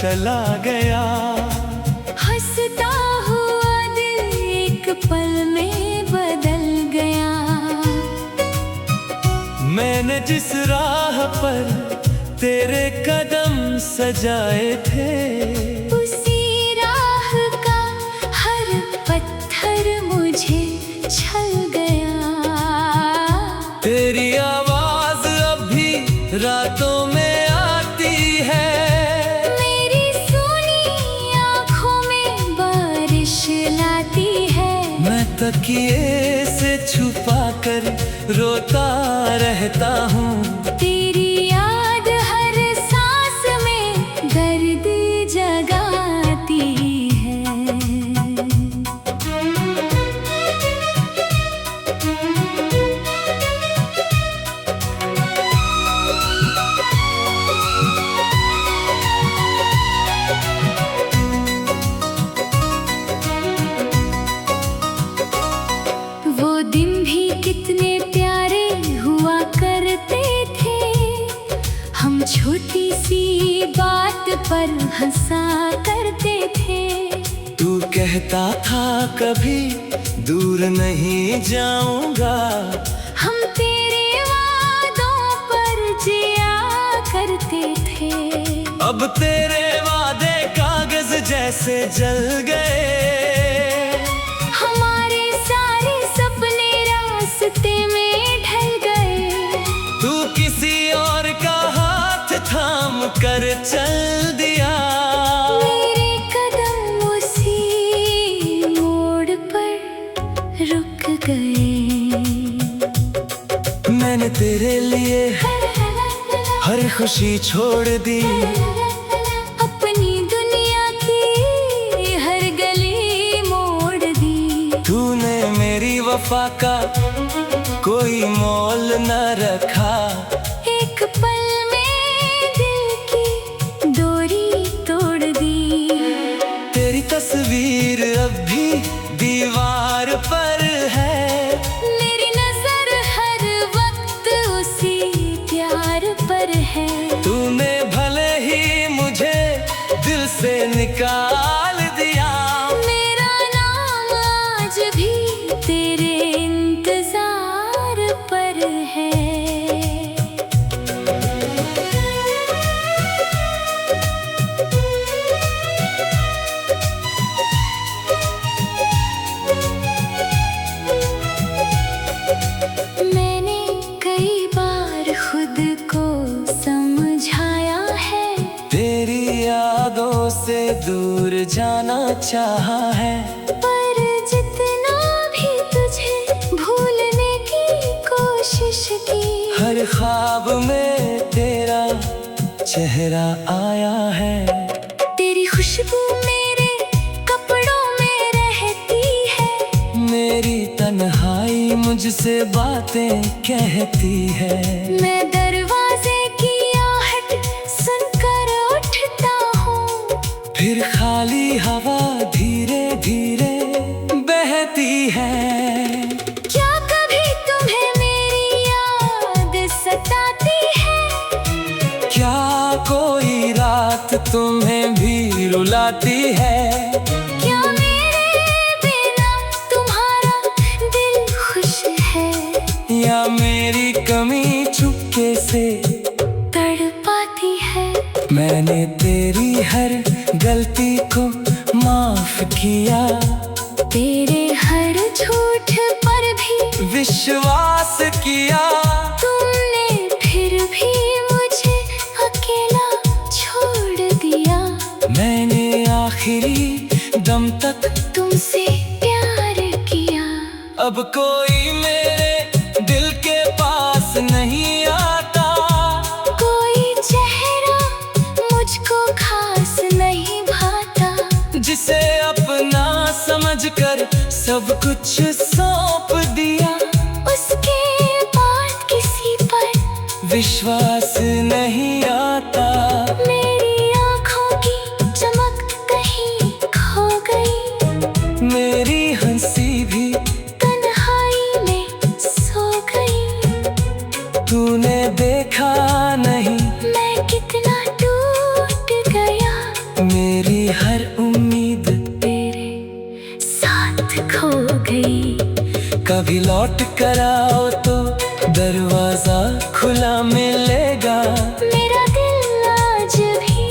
चला गया। हंसता हुआ दिल एक पल में बदल गया। मैंने जिस राह पर तेरे कदम सजाए थे, उसी राह का हर पत्थर मुझे छल गया। तेरी आवाज अब भी रातों में आती है, मेरी सोनी आँखों में बारिश लाती है। मैं तकिए से छुपा कर रोता रहता हूँ। तेरी याद हर सांस में दर्द जगाती है। वो दिन भी कितने प्यारे हुआ करते थे। हम छोटी सी बात पर हंसा करते थे। तू कहता था कभी दूर नहीं जाऊंगा, हम तेरे वादों पर जिया करते थे। अब तेरे वादे कागज जैसे जल गए। हमारे सारे सपने रास्ते में ढल गए। तू किसी और का हाथ थाम कर चल दिया। मेरे कदम उसी मोड़ पर रुक गए। मैंने तेरे लिए हर खुशी छोड़ दी, अपनी दुनिया की हर गली मोड़ दी। तूने मेरी वफा का कोई मोल न रखा। एक पल में दिल की डोरी तोड़ दी। तेरी तस्वीर अब भी दीवार पर है, मेरी नजर हर वक्त उसी प्यार पर है। तूने भले ही मुझे दिल से निकाल दिया। मेरा नाम आज भी तेरे इंतजार पर है। मैंने कई बार खुद को समझाया है, तेरी यादों से दूर जाना चाहा है। पर जितना भी तुझे भूलने की कोशिश की, हर ख्वाब में तेरा चेहरा आया है। तेरी खुशबू मेरे कपड़ों में रहती है। मेरी तन्हाई मुझसे बातें कहती है। मैं दरवाजे की आहट सुनकर उठता हूँ, फिर खाली हवा धीरे धीरे बहती है। क्या कभी तुम्हें मेरी याद सताती है? क्या कोई रात तुम्हें भी रुलाती है? क्या मेरे बिना तुम्हारा दिल खुश है? या मेरी कमी चुपके से तड़पाती है? मैंने तेरी हर गलती को माफ किया, तेरे हर झूठ पर भी विश्वास किया। तुमने फिर भी मुझे अकेला छोड़ दिया। मैंने आखिरी दम तक तुमसे प्यार किया। अब कोई मेरे दिल के पास नहीं आता। कोई चेहरा मुझको खास नहीं भाता, जिसे अपना समझकर सब कुछ सौंप दिया। उसके बाद किसी पर विश्वास नहीं आता। मेरी आँखों की चमक कहीं खो गई। मेरी हंसी भी तन्हाई में सो गई। तूने देखा नहीं मैं कितना टूट गया। गई। कभी लौट कर आओ तो दरवाजा खुला मिलेगा। मेरा दिल आज भी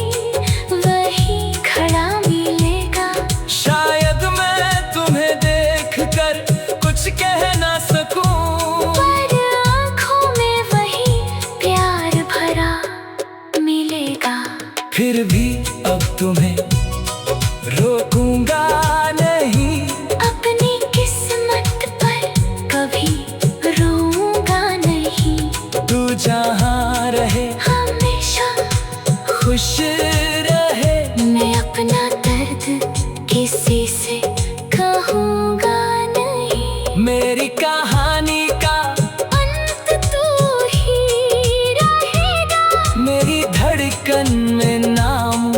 वही खड़ा मिलेगा। शायद मैं तुम्हें देख कर कुछ कह ना सकूं, पर आँखों में वही प्यार भरा मिलेगा। फिर भी अब तुम्हें रोकूंगा नहीं। अपनी किस्मत पर कभी रोऊंगा नहीं। तू जहाँ रहे हमेशा खुश रहे। मैं अपना दर्द किसी से कहूँगा नहीं। मेरी कहानी का अंत तू ही रहेगा। मेरी धड़कन में नाम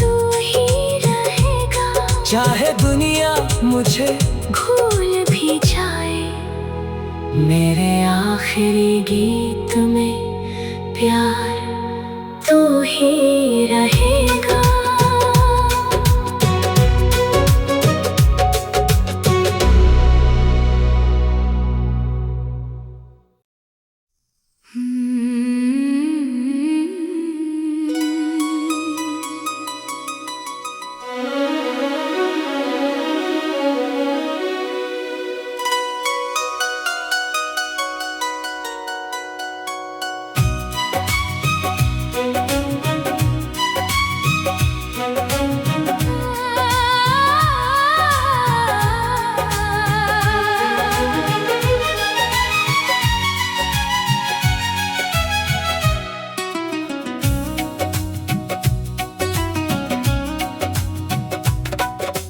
तू ही रहेगा। चाहे दुनिया मुझे भूल भी जाए, मेरे आखिरी गीत में प्यार तू ही रहेगा।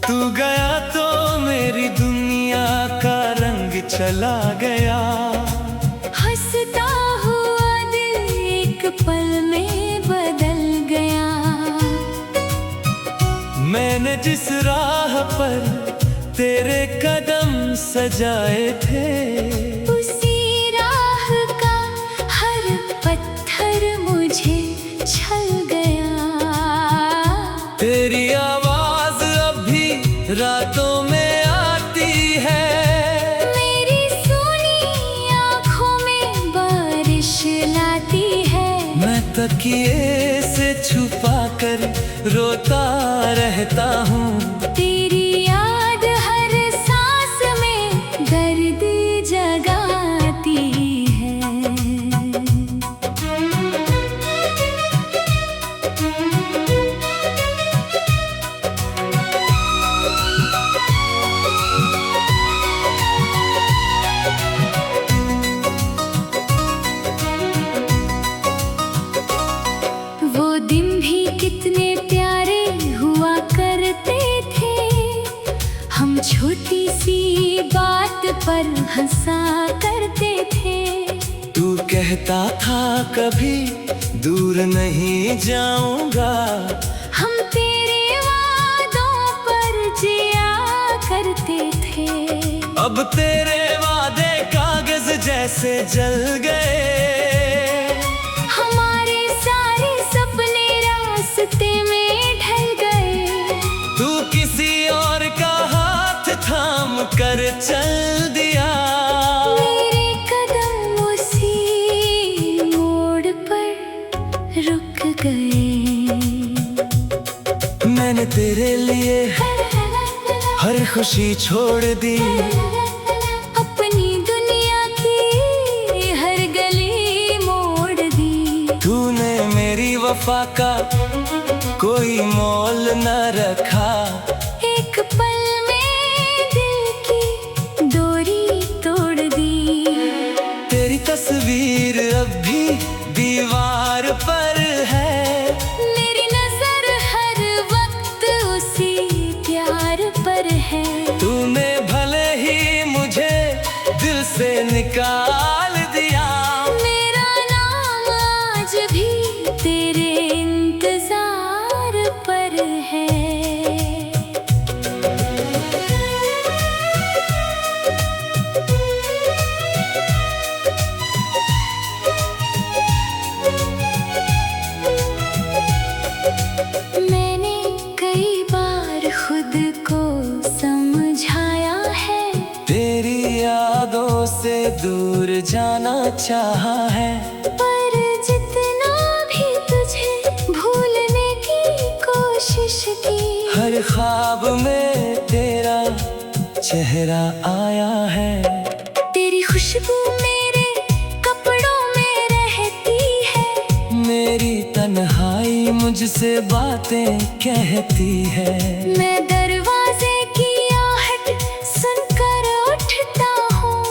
तू गया तो मेरी दुनिया का रंग चला गया। हंसता हुआ दिल एक पल में बदल गया। मैंने जिस राह पर तेरे कदम सजाए थे, उसी राह का हर पत्थर मुझे छल गया। तेरी आवाज अब भी रातों में आती है। मेरी सोनी आँखों में बारिश लाती है। मैं तकिए से छुपा कर रोता रहता हूँ। तेरी याद हर सांस में दर्द जगाती है। वो दिन भी कितने प्यारे हुआ करते थे। हम छोटी सी बात पर हंसा करते थे। तू कहता था कभी दूर नहीं जाऊंगा। हम तेरे वादों पर जिया करते थे। अब तेरे वादे कागज जैसे जल गए। हमारे सारे सपने रास्ते में ढल गए। तू किसी और का हाथ थाम कर चल दिया। मेरे कदम उसी मोड़ पर रुक गए। मैंने तेरे लिए हर खुशी छोड़ दी। अपनी दुनिया की हर गली मोड़ दी। तूने मेरी वफा का कोई मोल न रखा। एक पल में दिल की डोरी तोड़ दी। तेरी तस्वीर अब भी दीवार पर है। मेरी नजर हर वक्त उसी प्यार पर है। तूने भले ही मुझे दिल से निकाल दिया। मेरा नाम आज भी तेरे इंतजार पर है। मैंने कई बार खुद को समझाया है। दूर जाना चाहा है, पर जितना भी तुझे भूलने की कोशिश की, हर ख्वाब में तेरा चेहरा आया है। तेरी खुशबू मेरे कपड़ों में रहती है, मेरी तन्हाई मुझसे बातें कहती है। मैं दरवाजे की आहट सुनकर उठता हूँ,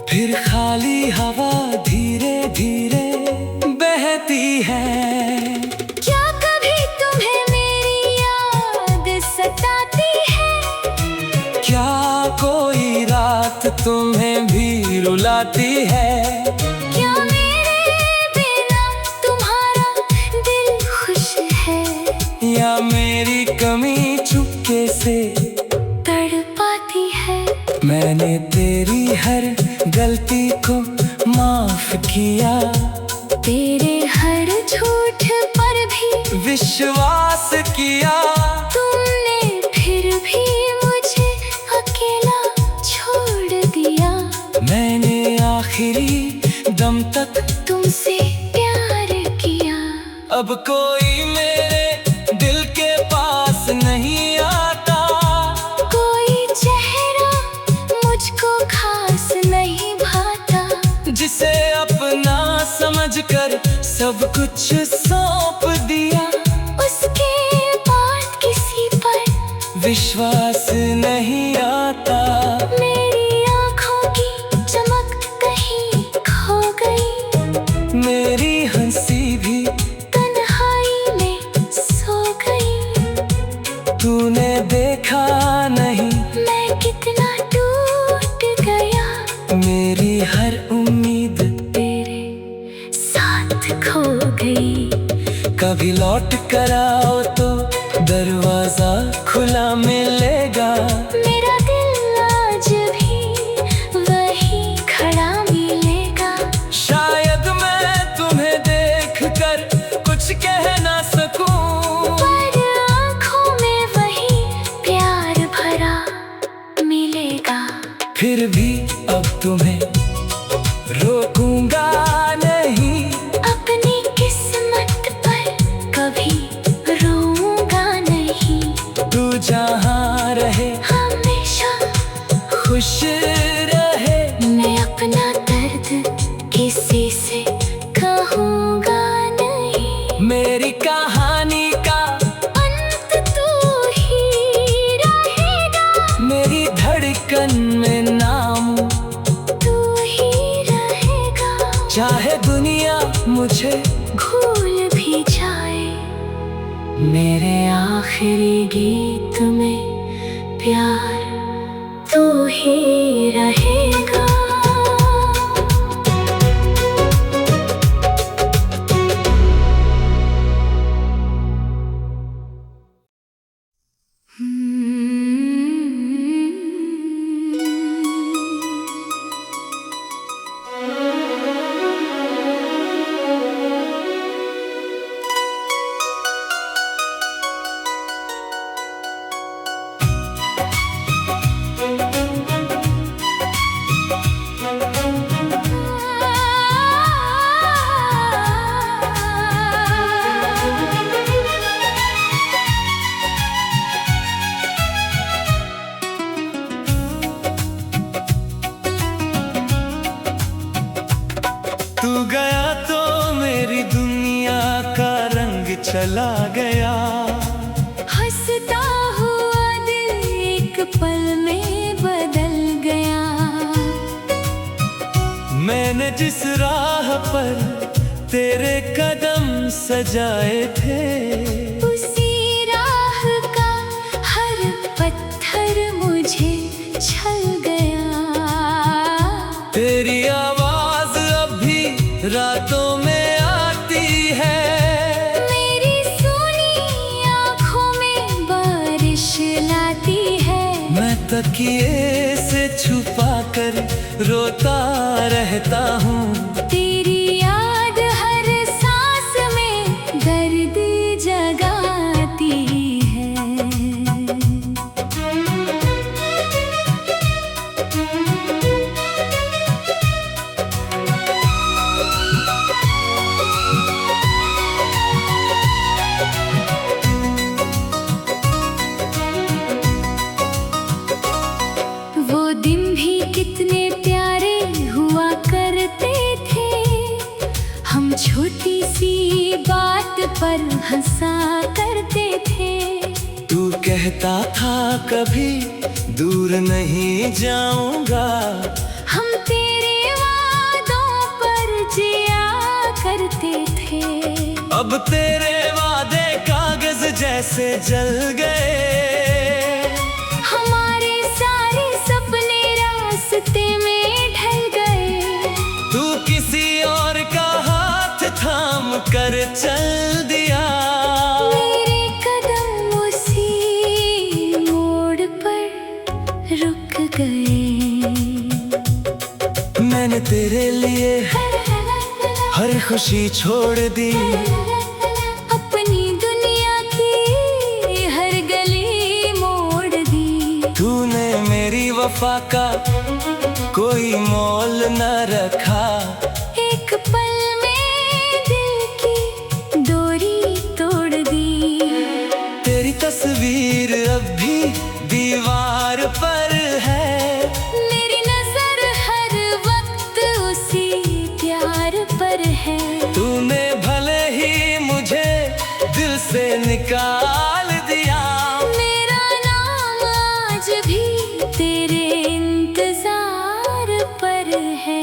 फिर खाली हवा धीरे धीरे बहती है। क्या कभी तुम्हें मेरी याद सताती है? क्या कोई रात तुम्हें भी रुलाती है? क्या मेरे बिना तुम्हारा दिल खुश है, या मेरी कमी चुपके से तड़पाती है? मैंने तेरी हर गलती को माफ किया, तेरे हर झूठ पर भी विश्वास किया। तुमने फिर भी मुझे अकेला छोड़ दिया। मैंने आखिरी दम तक तुमसे प्यार किया, अब कोई मेरे दिल के पास नहीं आता। कोई चेहरा मुझको खास नहीं भाता, जिसे अपना समझकर सब कुछ सौंप दिया, उसके बाद किसी पर विश्वास नहीं आता। मेरी आँखों की चमक कहीं खो गई, मेरी हंसी भी तन्हाई में सो गई। तूने देखा नहीं मैं कितना टूट गया, मेरी हर उम्मीद तेरे साथ खो गई। कभी लौट कर आओ तो दरवाजा खुला मिलेगा। मेरा दिल आज भी वही खड़ा मिलेगा। शायद मैं तुम्हें देखकर कुछ कह ना सकूं, पर आँखों में वही प्यार भरा मिलेगा। फिर भी अब तुम्हें रोकूंगा नहीं। अपनी किस्मत पर कभी रोऊंगा नहीं। तू जहाँ रहे हमेशा खुश रहे। मैं अपना दर्द किसी से कहूँगा नहीं। मेरी कहानी का अंत तू ही रहेगा, मेरी धड़कन में नाम तू ही रहेगा। चाहे दुनिया मुझे भूल भी जाए, मेरे आखिरी गीत में प्यार तू ही रहेगा। तू गया तो मेरी दुनिया का रंग चला गया। हंसता हुआ दिल एक पल में बदल गया। मैंने जिस राह पर तेरे कदम सजाए थे, उसी राह का हर पत्थर मुझे छल गया। तेरी आवाज अब भी रातों में आती है। मेरी सोनी आँखों में बारिश लाती है। मैं तकिए से छुपा कर रोता रहता हूँ। तेरी याद हर सांस में दर्द जगाती है। और हंसा करते थे। तू कहता था कभी दूर नहीं जाऊंगा, हम तेरे वादों पर जिया करते थे। अब तेरे वादे कागज जैसे जल गए, हमारे सारे सपने रास्ते में ढल गए। तू किसी और का हाथ थाम कर चल दिया, मेरे कदम उसी मोड़ पर रुक गए। मैंने तेरे लिए हर खुशी छोड़ दी, अपनी दुनिया की हर गली मोड़ दी। तूने मेरी वफा का कोई मोल न रखा, एक पल में दिल की डोरी तोड़ दी। तेरी तस्वीर अब भी दीवार पर है, मेरी नजर हर वक्त उसी प्यार पर है। तूने भले ही मुझे दिल से निकाल दिया, मेरा नाम आज भी तेरे इंतजार पर है।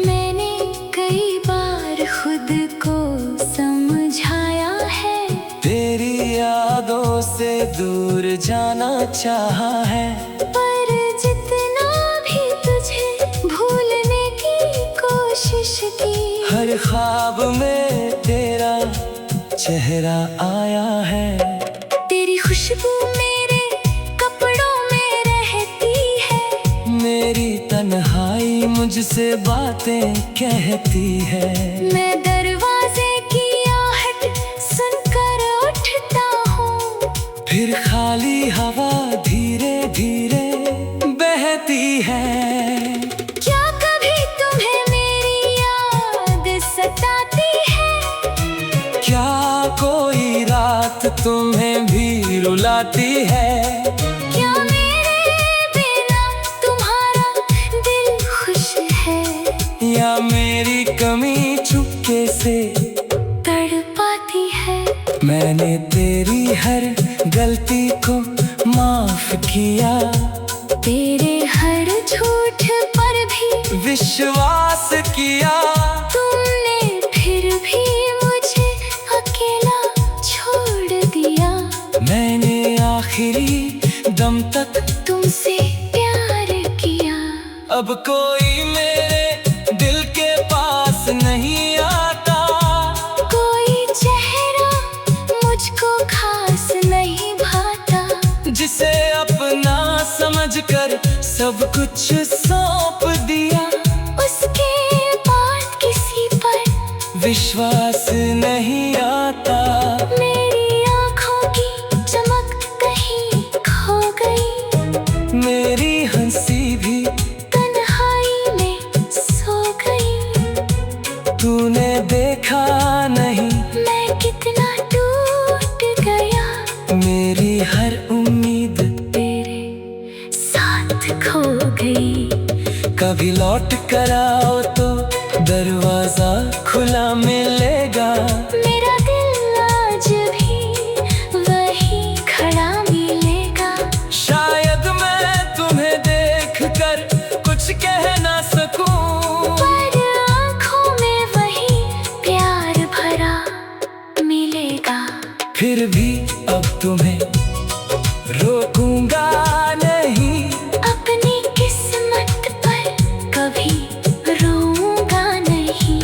मैंने कई बार खुद को समझाया है, तेरी यादों से दूर जाना चाहा है, पर जितना भी तुझे भूलने की कोशिश की, हर ख्वाब में तेरा चेहरा आया है। तेरी खुशबू मेरे कपड़ों में रहती है, मेरी तन्हाई मुझसे बातें कहती है, मैं दरवाजे की आहट सुनकर उठता हूँ। फिर खाली हवा धीरे धीरे बहती है। क्या कभी तुम्हें मेरी याद सताती है? क्या कोई रात तुम्हें भी रुलाती है? क्या मेरे बिना तुम्हारा दिल खुश है? या मेरी कमी चुपके से तड़पाती है? मैंने तेरी हर गलती को माफ किया, तेरे हर झूठ पर भी विश्वास किया, तुमने फिर भी मुझे अकेला छोड़ दिया। मैंने आखिरी दम तक तुमसे प्यार किया, अब कोई मेरे दिल के पास नहीं आता, कोई चेहरा मुझको खास नहीं भाता, जिसे अपना समझकर सब कुछ सौंप दिया, उसके बाद किसी पर विश्वास नहीं आता। मेरी आँखों की चमक कहीं खो गई, मेरी हंसी भी तन्हाई में सो गई। तूने देखा नहीं मैं कितना टूट गया, मेरी हर उम्मीद तेरे साथ खो गई। कभी लौट कर आओ तो दरवाजा खुला मिलेगा, मेरा दिल आज भी वही खड़ा मिलेगा। शायद मैं तुम्हें देखकर कुछ कह ना सकूं, पर आँखों में वही प्यार भरा मिलेगा। फिर भी अब तुम्हें रोकूंगा नहीं, अपनी किस्मत पर कभी रोऊंगा नहीं।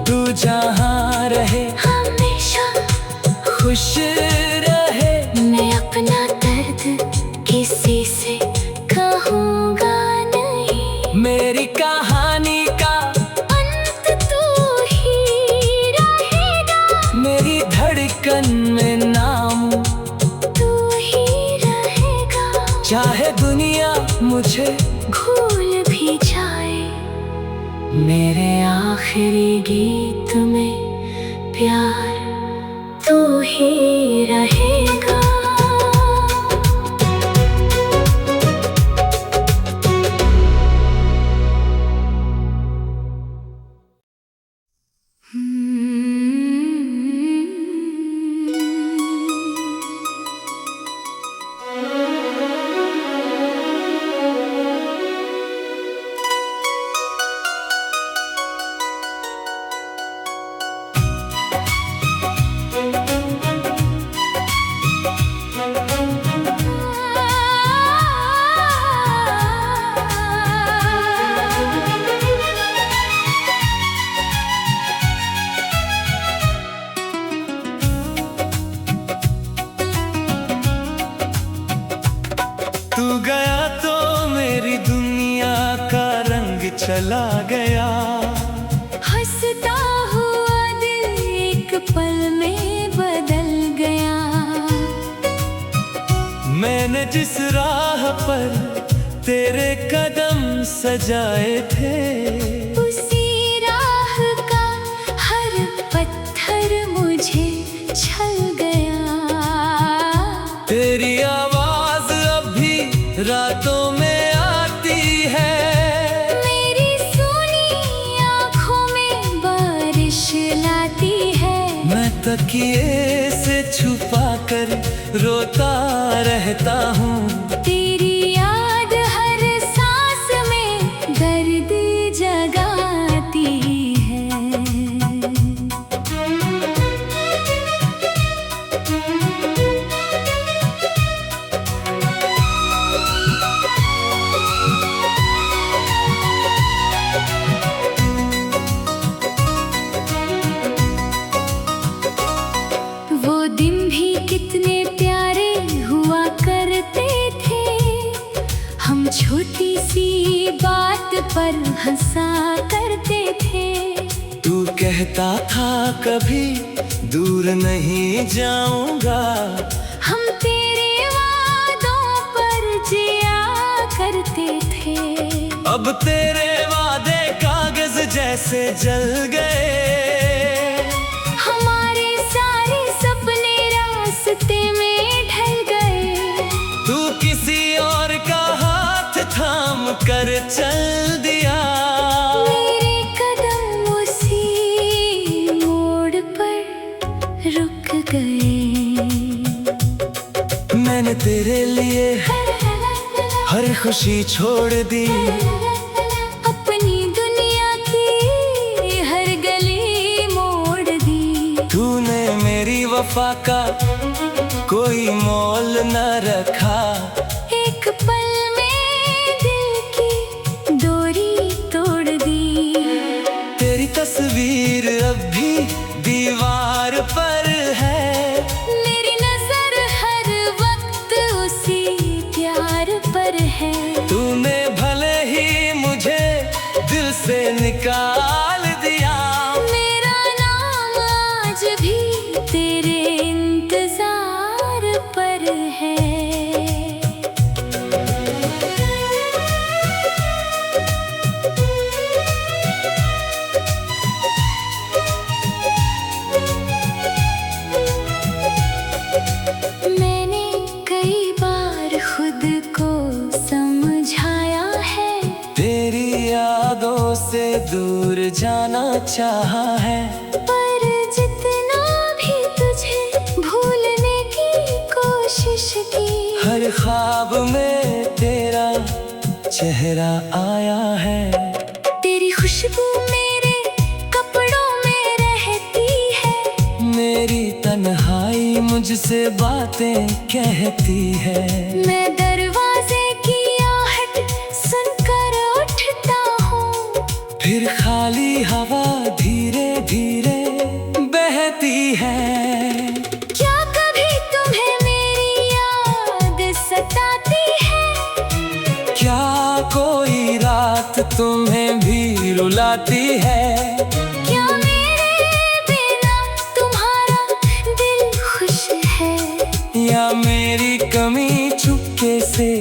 तू जहाँ रहे हमेशा खुश रहे, मैं अपना दर्द किसी से कहूँगा नहीं। मेरी कहानी का अंत तू ही रहेगा, मेरी धड़कन में नाम तू ही रहेगा। चाहे दुनिया मुझे भूल भी जाए, मेरे आखिरी गीत में प्यार तू ही रहेगा। तू गया तो मेरी दुनिया का रंग चला गया। हंसता हुआ दिल एक पल में बदल गया। मैंने जिस राह पर तेरे कदम सजाए थे, उसी राह का हर पत्थर मुझे छल गया। तेरी आवाज अब भी रातों में आती है। मेरी सोनी आँखों में बारिश लाती है। मैं तकिए से छुपा कर रोता रहता हूँ। तेरी याद हर सांस में दर्द जगाती है। वो दिन भी कितने प्यारे हुआ करते थे। हम छोटी सी बात पर हंसा करते थे। तू कहता था कभी दूर नहीं जाऊंगा। हम तेरे वादों पर जिया करते थे। अब तेरे वादे कागज जैसे जल गए। हमारे सारे सपने रास्ते में ढल गए। तू किसी और का हाथ थाम कर चल दिया। मेरे कदम उसी मोड़ पर रुक गए। मैंने तेरे लिए हर खुशी छोड़ दी। अपनी दुनिया की हर गली मोड़ दी। तूने मेरी वफा का कोई मोल न रखा। एक पल में दिल की डोरी तोड़ दी। तेरी तस्वीर अब भी दीवार पर है। मेरी नजर हर वक्त उसी प्यार पर है। तूने भले ही मुझे दिल से निकाल दिया। मेरा नाम आज भी तेरे इंतजार पर है। मैंने कई बार खुद को समझाया है। तेरी यादों से दूर जाना चाहा है। पर जितना भी तुझे भूलने की कोशिश की, हर ख्वाब में तेरा चेहरा आया है। तेरी खुशबू मेरे कपड़ों में रहती है। मेरी तन्हाई मुझसे बातें कहती है। मैं दरवाजे की आहट सुनकर उठता हूँ। फिर खाली हवा धीरे धीरे बहती है। क्या कभी तुम्हें मेरी याद सताती है? क्या कोई रात तुम्हें भी रुलाती है? क्या मेरे बिना तुम्हारा दिल खुश है? या मेरी कमी चुपके से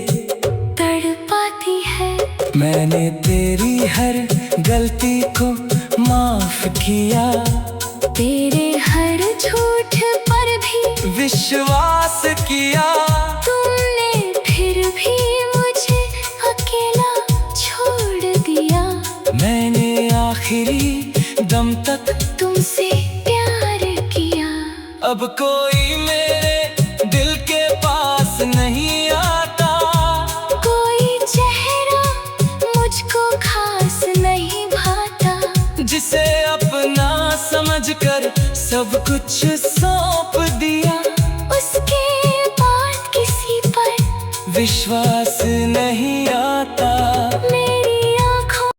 तड़पाती है? मैंने तेरी हर गलती को माफ किया। तेरे हर झूठ पर भी विश्वास किया तुमने, फिर भी मुझे अकेला छोड़ दिया। मैंने आखिरी दम तक तुमसे प्यार किया। अब कोई मेरे दिल के पास नहीं आता, कोई चेहरा मुझको खास नहीं भाता, जिसे अपना समझकर सब कुछ सौंप दिया। उसके बाद किसी पर विश्वास नहीं